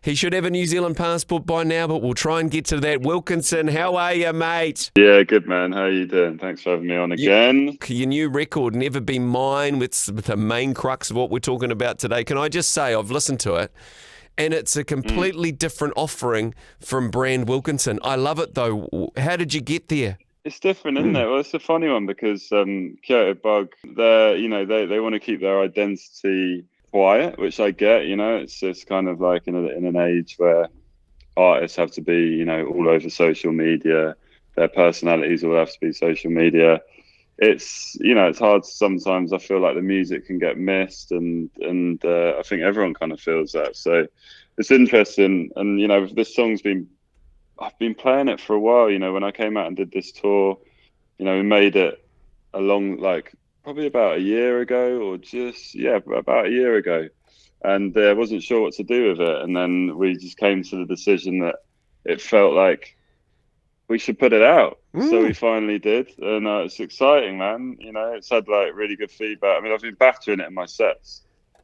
He should have a New Zealand passport by now, but we'll try and get to that. Wilkinson, how are you, mate? Yeah, good man. How you doing? Thanks for having me on again. Your new record, Never Be Mine, with the main crux of what we're talking about today. Can I just say, I've listened to it, and it's a completely different offering from Brand Wilkinson. I love it, though. How did you get there? It's different, isn't it? Well, it's a funny one because Kyoto Bug, they want to keep their identity quiet, which I get. It's just kind of like in an age where artists have to be, all over social media. Their personalities all have to be social media. It's hard sometimes. I feel like the music can get missed, and I think everyone kind of feels that. So it's interesting, and this song's I've been playing it for a while. When I came out and did this tour, we made it probably about a year ago, or about a year ago, and I wasn't sure what to do with it. And then we just came to the decision that it felt like we should put it out. So we finally did, and it's exciting, man. It's had really good feedback. I mean, I've been battering it in my sets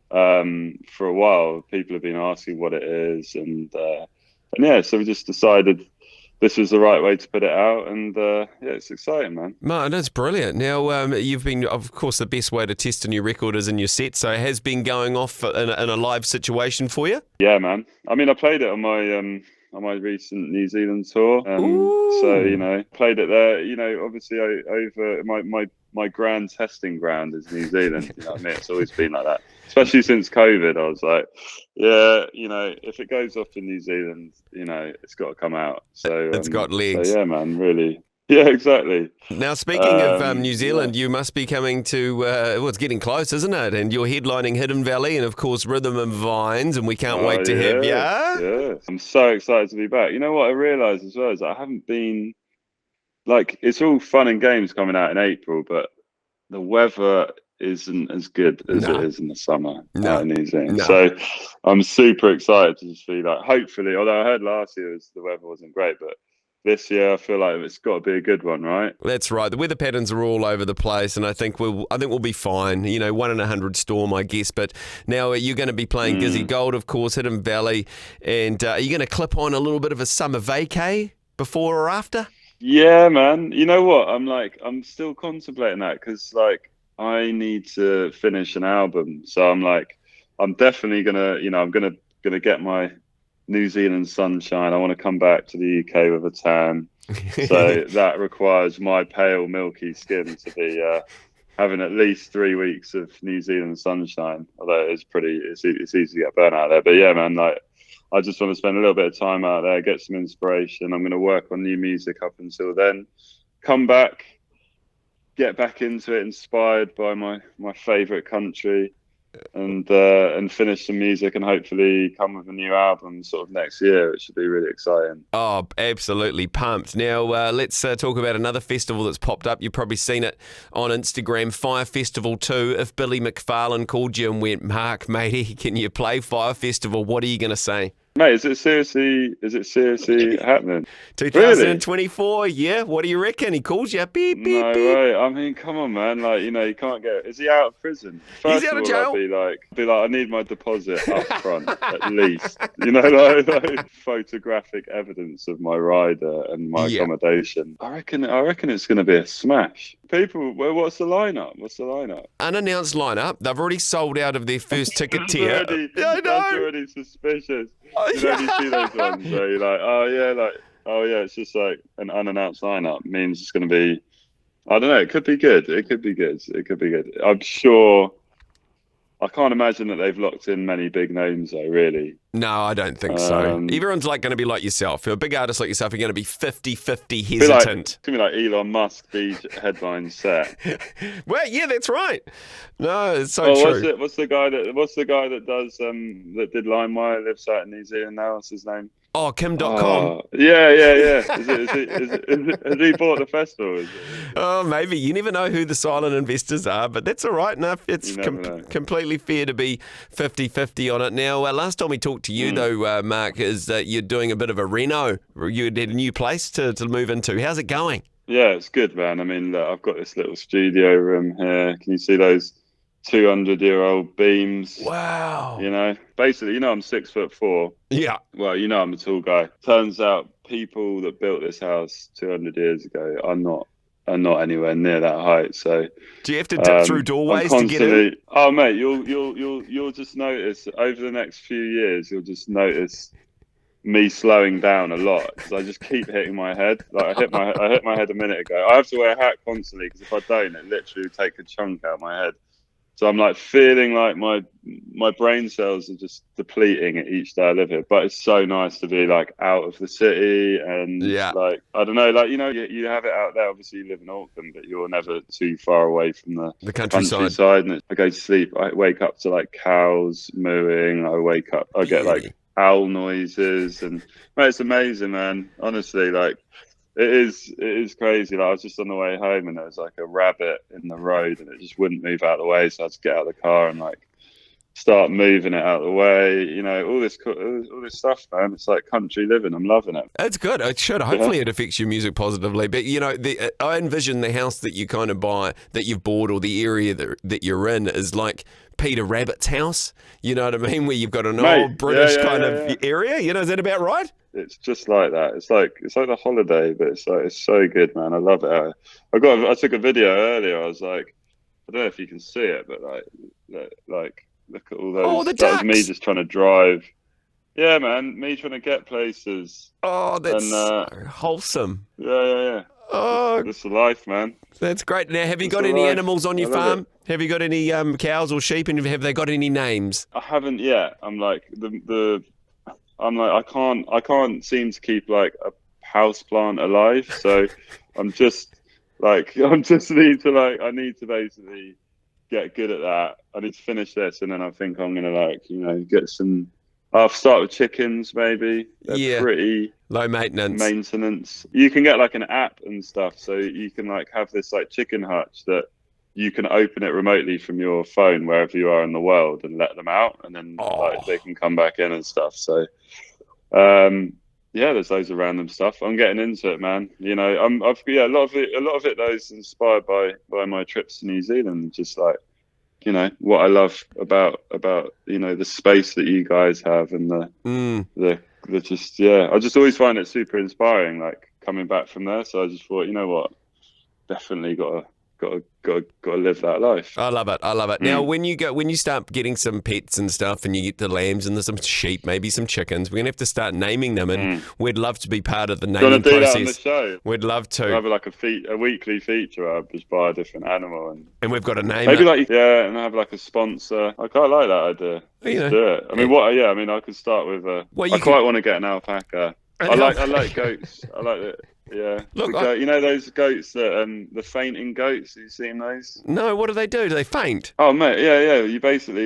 for a while. People have been asking what it is, and so we just decided this was the right way to put it out, and it's exciting, man. Man, that's brilliant. Now, you've been, of course, the best way to test a new record is in your set, so it has been going off in a live situation for you? Yeah, man. I mean, I played it on my recent New Zealand tour, so played it there. Obviously, over my grand testing ground is New Zealand. You know what I mean? It's always been like that, especially since COVID. I was like, if it goes off in New Zealand, it's got to come out. So it's got legs. So yeah, man, really. Yeah, exactly. Now, speaking of New Zealand, you must be coming to, it's getting close, isn't it? And you're headlining Hidden Valley and, of course, Rhythm and Vines, and we can't wait to have you. Yeah, I'm so excited to be back. You know what I realised as well is I haven't been, it's all fun and games coming out in April, but the weather isn't as good as it is in the summer out in New Zealand. No. So I'm super excited to just be hopefully, although I heard last year the weather wasn't great, but this year I feel like it's got to be a good one, right? That's right. The weather patterns are all over the place, and I think we'll be fine. 1 in 100 storm, I guess. But now you're going to be playing Gizzy Gold, of course, Hidden Valley, and are you going to clip on a little bit of a summer vacay before or after? Yeah, man. You know what? I'm still contemplating that because I need to finish an album, so I'm definitely gonna, I'm gonna get my New Zealand sunshine. I want to come back to the UK with a tan, so that requires my pale, milky skin to be having at least 3 weeks of New Zealand sunshine. Although it's easy to get burnt out there. But yeah, man, I just want to spend a little bit of time out there, get some inspiration. I'm going to work on new music up until then. Come back, get back into it, inspired by my favourite country. And finish some music and hopefully come with a new album sort of next year. It should be really exciting. Oh, absolutely pumped. Now, let's talk about another festival that's popped up. You've probably seen it on Instagram, Fyre Festival 2. If Billy McFarlane called you and went, Mark, matey, can you play Fyre Festival? What are you going to say? Mate, is it seriously happening? 2024, really? Yeah. What do you reckon? He calls you, beep, beep, no beep. Way. I mean, come on, man. You can't get. Is he out of prison? He's out of jail. I'd be like, I need my deposit up front at least. Photographic evidence of my rider and my accommodation. I reckon it's going to be a smash. People, what's the lineup? Unannounced lineup. They've already sold out of their first ticket tier. That's already suspicious. You see those ones where you're like, it's just an unannounced lineup. Means it's going to be, I don't know, it could be good. I'm sure. I can't imagine that they've locked in many big names though, really. No, I don't think so. Everyone's going to be like yourself. You're a big artist like yourself, you're going to be 50-50 hesitant. It's going to be like Elon Musk, the headline set. Well, yeah, that's right. No, it's so true. What's the guy that does that did LimeWire, lives out in New Zealand now? What's his name? Oh, Kim.com. Yeah. Has he bought the festival? Oh, maybe. You never know who the silent investors are, but that's all right enough. It's completely fair to be 50-50 on it. Now, last time we talked to you, though, Mark, is that you're doing a bit of a reno. You had a new place to move into. How's it going? Yeah, it's good, man. I mean, look, I've got this little studio room here. Can you see those 200-year-old beams. Wow. You know, basically, I'm 6'4". Yeah. Well, I'm a tall guy. Turns out people that built this house 200 years ago are not anywhere near that height. So Do you have to dip through doorways to get in? Oh, mate, you'll just notice over the next few years, you'll just notice me slowing down a lot because I just keep hitting my head. Like I hit my head a minute ago. I have to wear a hat constantly because if I don't, it literally would take a chunk out of my head. So I'm like feeling like my brain cells are just depleting at each day I live here. But it's so nice to be like out of the city and like, I don't know, like, you have it out there. Obviously you live in Auckland, but you're never too far away from the countryside. And I go to sleep. I wake up to like cows mooing. I get like owl noises and mate, it's amazing, man. Honestly, like it is crazy. Like I was just on the way home and there was like a rabbit in the road and it just wouldn't move out of the way, so I had to get out of the car and like start moving it out of the way. All this stuff, man. It's like country living. I'm loving it. It's good. It should. Hopefully it affects your music positively. But I envision the house that you kind of buy, that you've bought, or the area that you're in is like Peter Rabbit's house. You know what I mean? Where you've got an old British kind of area. Is that about right? It's just like that. It's like the holiday, but it's so good, man. I love it. I took a video earlier. I was like, I don't know if you can see it, but like look at all those. Oh, the that ducks. was me just trying to drive. Yeah, man. Me trying to get places. Oh, that's so wholesome. Yeah. Oh, that's the life, man. That's great. Now, have you got any animals on your farm? Have you got any cows or sheep, and have they got any names? I haven't yet. I'm like I can't seem to keep like a house plant alive. So I need to basically get good at that. I need to finish this, and then I think I'm gonna get some. I'll start with chickens, maybe. They're pretty low maintenance. You can get like an app and stuff, so you can like have this like chicken hutch that you can open it remotely from your phone wherever you are in the world and let them out, and then like they can come back in and stuff. So, there's loads of random stuff. I'm getting into it, man. A lot of it though is inspired by my trips to New Zealand. Just like, what I love about the space that you guys have and I just always find it super inspiring, like coming back from there. So I just thought, what, definitely got to live that life. I love it. Now, when you start getting some pets and stuff, and you get the lambs and there's some sheep, maybe some chickens, we're gonna have to start naming them, and we'd love to be part of the naming do process. That on the show? We'd love to have like a weekly feature. I just buy a different animal and we've got a name. Maybe and have like a sponsor. I quite like that idea. Let's do it. I mean, I could start with I quite want to get an alpaca. I like goats. I like it. Yeah. Look, those goats that the fainting goats. Have you seen those? No. What do? Do they faint? Oh, mate. Yeah. You basically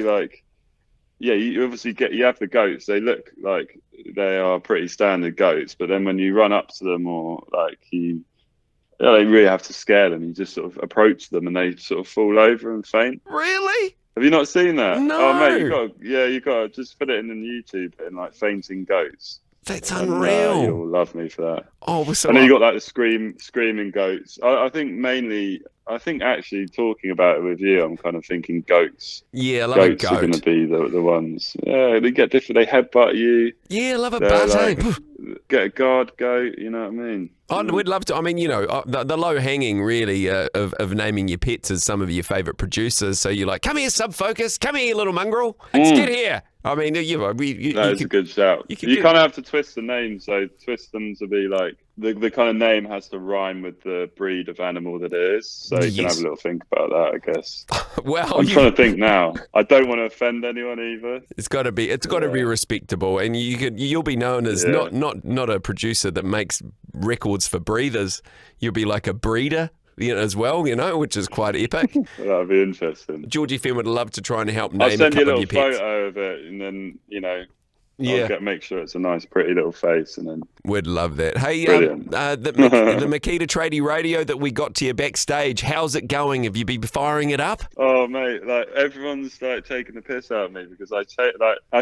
you obviously you have the goats. They look like they are pretty standard goats, but then when you run up to them or they really have to scare them. You just sort of approach them and they sort of fall over and faint. Really? Have you not seen that? No. Oh, mate. You got to just put it in YouTube and like fainting goats. That's unreal. You'll love me for that. Oh, so and then you got like the screaming goats. I think actually talking about it with you, I'm kind of thinking goats. Yeah, I love a goat. Goats are going to be the ones. Yeah, they get different. They headbutt you. Yeah, I love a butt. Get a guard goat. You know what I mean? We'd love to. I mean, the low hanging really of naming your pets is some of your favourite producers. So you're like, come here, Subfocus. Come here, little mongrel. Let's get here. I mean, that's a good shout. You kind of have to twist the name, so twist them to be like the kind of name has to rhyme with the breed of animal that it is. So you can have a little think about that, I guess. Well, I'm trying to think now. I don't want to offend anyone either. It's got to be respectable, and you'll be known as not a producer that makes records for breeders. You'll be like a breeder. As well, which is quite epic. That'd be interesting. Georgie Finn would love to try and help name I'll send a couple you a of your little pets. photo of it, and then I'll make sure it's a nice, pretty little face, and then we'd love that. Hey, the Makita Tradie Radio that we got to you backstage. How's it going? Have you been firing it up? Oh, mate, like everyone's like taking the piss out of me because I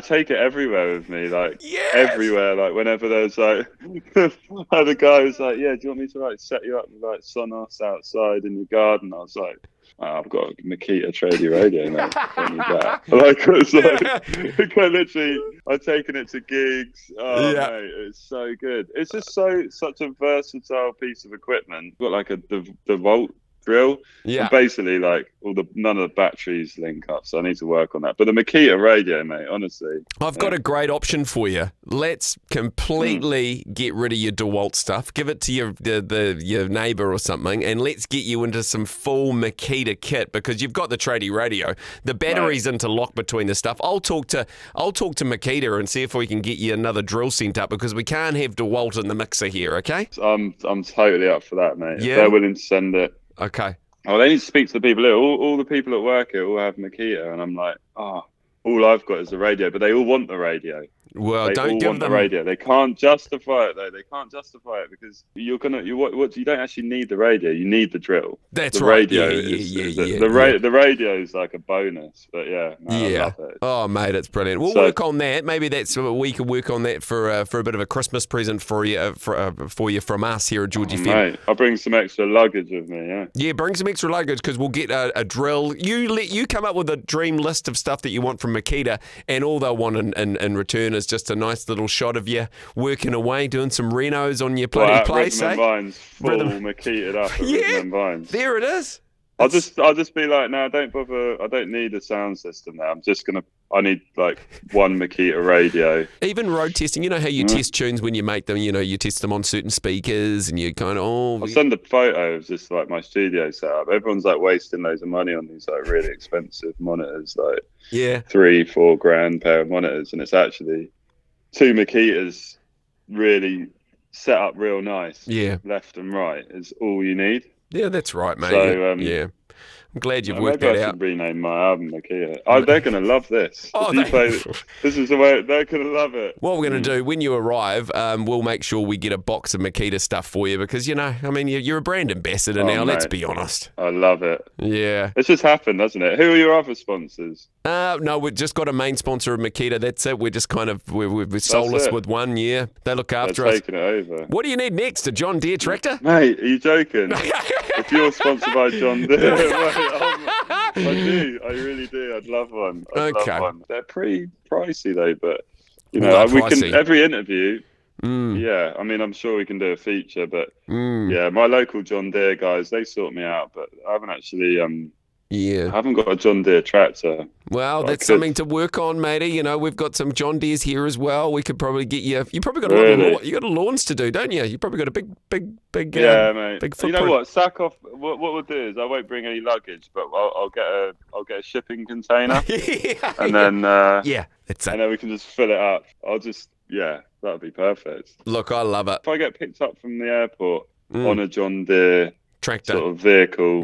take it everywhere with me, everywhere. Like whenever there's like, the guy was like, "Yeah, do you want me to like set you up with like Sonos outside in your garden?" I was like, I've got a Makita tradie radio, mate. Don't need that. Like, it's like, literally, I've taken it to gigs. Oh, Yeah. mate, it's so good. It's just such a versatile piece of equipment. Got like a DeVault drill. Yeah. And basically, like, none of the batteries link up, so I need to work on that. But the Makita radio, mate, honestly. I've got a great option for you. Let's completely get rid of your DeWalt stuff. Give it to your neighbour or something, and let's get you into some full Makita kit, because you've got the tradie radio. The battery's interlocked between the stuff. I'll talk to Makita and see if we can get you another drill sent up, because we can't have DeWalt in the mixer here, okay? I'm totally up for that, mate. Yeah. If they're willing to send it. Okay. Oh, they need to speak to the people here. All the people at work here all have Makita, and I'm like, all I've got is the radio, but they all want the radio. Well, They don't all give want them the radio. They can't justify it though. They can't justify it because you don't actually need the radio. You need the drill. That's the right. Radio the radio is like a bonus. But I love it. Oh, mate, it's brilliant. We'll work on that. Maybe we could work on that for a bit of a Christmas present for you from us here at Georgie FM. Mate, I'll bring some extra luggage with me. Yeah. Yeah, bring some extra luggage, because we'll get a drill. You come up with a dream list of stuff that you want from Makita, and all they'll want in return is just a nice little shot of you working away, doing some renos on your bloody place, Rhythm and Vines, full Makita'd up at Rhythm and Vines. There it is. I'll just be like, no, don't bother. I don't need a sound system now. I need like one Makita radio. Even road testing, you know how you test tunes when you make them, you test them on certain speakers, and you kind of, I'll send a photo of just like my studio setup. Everyone's like wasting loads of money on these like really expensive monitors, like $3-4 grand pair of monitors, and it's actually 2 Makitas really set up real nice. Yeah. Left and right is all you need. Yeah, that's right, mate. So, yeah. I'm glad you've worked that maybe I out. should rename my album Makita. They're going to love this. This is the way they're going to love it. What we're going to do when you arrive, we'll make sure we get a box of Makita stuff for you, because, you're a brand ambassador now, let's be honest. I love it. Yeah. It's just happened, hasn't it? Who are your other sponsors? No, we've just got a main sponsor of Makita. That's it. We're just we're soulless with one. Yeah. They look after us. Taking it over. What do you need next? A John Deere tractor? Mate, are you joking? If you're sponsored by John Deere, I do. I really do. I'd love one. Love one. They're pretty pricey though, but we can every interview. Yeah, I'm sure we can do a feature, but yeah, my local John Deere guys, they sort me out, but I haven't actually I haven't got a John Deere tractor. Well, that's something to work on, matey. We've got some John Deeres here as well. We could probably get you. You probably got a lot of you got lawns to do, don't you? You probably got a big mate. Big footprint. You know what? Sack off. What we'll do is I won't bring any luggage, but I'll get a shipping container, and then that's it. And then we can just fill it up. That'd be perfect. Look, I love it. If I get picked up from the airport on a John Deere tractor sort of vehicle,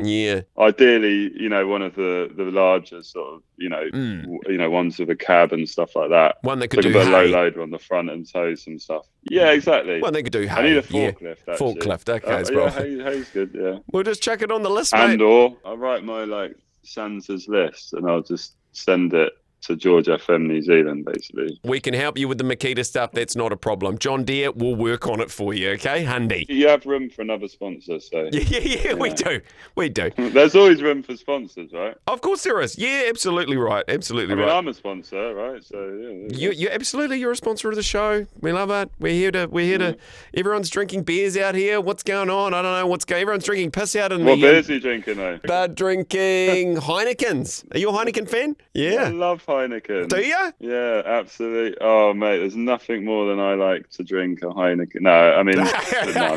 ideally, one of the larger sort of, ones with a cab and stuff like that. One that could do a low loader on the front and tow some stuff. Yeah, exactly. One that could do hay. I need a forklift. Actually. Forklift, okay, as well. Hay's good. Yeah. We'll just chuck it on the list, mate. And/or I'll write my Santa's list and I'll just send it to George FM New Zealand, basically. We can help you with the Makita stuff. That's not a problem. John Deere will work on it for you, okay, Hundy? You have room for another sponsor, so... Yeah, we do. We do. There's always room for sponsors, right? Of course there is. Yeah, absolutely right. Absolutely right. I'm a sponsor, right? So, yeah. You're a sponsor of the show. We love it. We're here to... Everyone's drinking beers out here. What's going on? I don't know what's going... Everyone's drinking piss out in What beers are you drinking, though? They're drinking Heinekens. Are you a Heineken fan? Yeah. I love Heineken. Do you? Yeah, absolutely. Oh, mate, there's nothing more than I like to drink a Heineken. No, I'm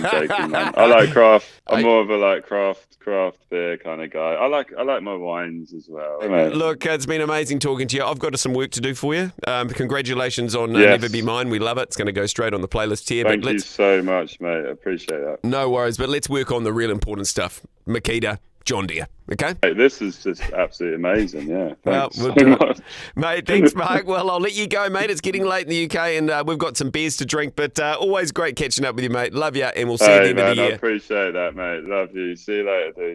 joking, man. I like craft. I'm more of a craft beer kind of guy. I like my wines as well. Mate. Look, it's been amazing talking to you. I've got some work to do for you. Congratulations on Never Be Mine. We love it. It's going to go straight on the playlist here. Thank you so much, mate. I appreciate that. No worries, but let's work on the real important stuff. Makita, John Deere. Okay? Hey, this is just absolutely amazing, yeah. Thanks we'll so much. Mate, thanks, Mark. Well, I'll let you go, mate. It's getting late in the UK and we've got some beers to drink, but always great catching up with you, mate. Love you, and we'll see you at the end of the year. I appreciate that, mate. Love you. See you later, dude.